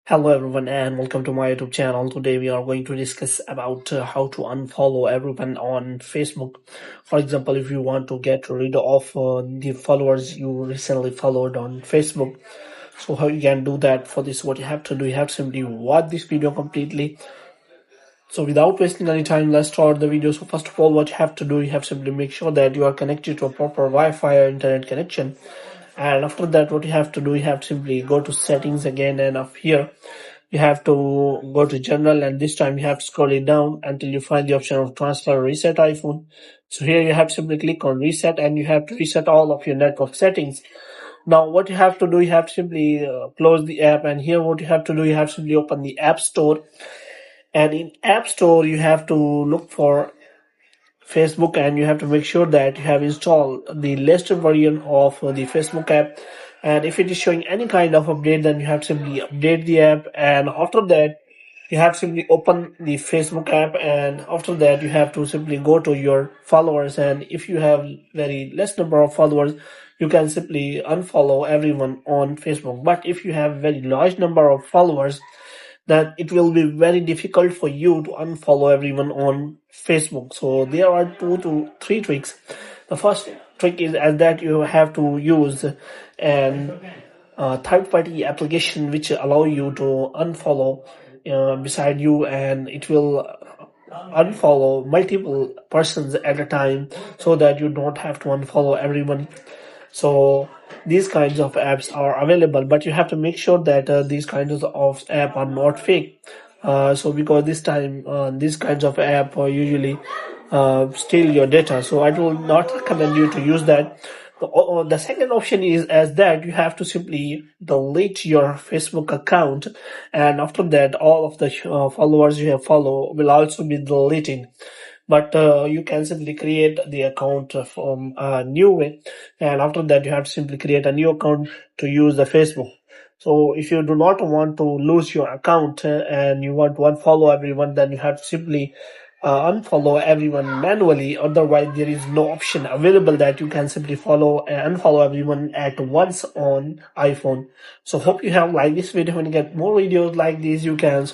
Hello everyone and welcome to my YouTube channel. Today we are going to discuss about how to unfollow everyone on Facebook. For example, if you want to get rid of the followers you recently followed on Facebook, so how you can do that. For this, what you have to do, you have to simply watch this video completely. So without wasting any time, let's start the video. So first of all, what you have to do, you have to simply make sure that you are connected to a proper Wi-Fi or internet connection. And after that, what you have to do, you have to simply go to settings again, and up here you have to go to general, and this time you have to scroll it down until you find the option of transfer or reset iPhone. So here you have to simply click on reset, and you have to reset all of your network settings. Now what you have to do, you have to simply close the app, and here what you have to do, you have to simply open the App Store, and in App Store you have to look for Facebook, and you have to make sure that you have installed the latest version of the Facebook app. And if it is showing any kind of update, then you have to simply update the app, and after that you have to simply open the Facebook app, and after that you have to simply go to your followers, and if you have very less number of followers, you can simply unfollow everyone on Facebook. But if you have very large number of followers, then it will be very difficult for you to unfollow everyone on Facebook. So there are 2 to 3 tricks. The first trick is as that you have to use an third-party application which allow you to unfollow beside you, and it will unfollow multiple persons at a time so that you don't have to unfollow everyone. So these kinds of apps are available, but you have to make sure that these kinds of app are not fake. So because this time these kinds of app usually steal your data, so I will not recommend you to use that. The second option is as that you have to simply delete your Facebook account, and after that all of the followers you have follow will also be deleted. But you can simply create the account from a new way, and after that you have to simply create a new account to use the Facebook. So if you do not want to lose your account and you want to unfollow everyone, then you have to simply unfollow everyone manually. Otherwise there is no option available that you can simply follow and unfollow everyone at once on iPhone. So hope you have liked this video. When you get more videos like this, you can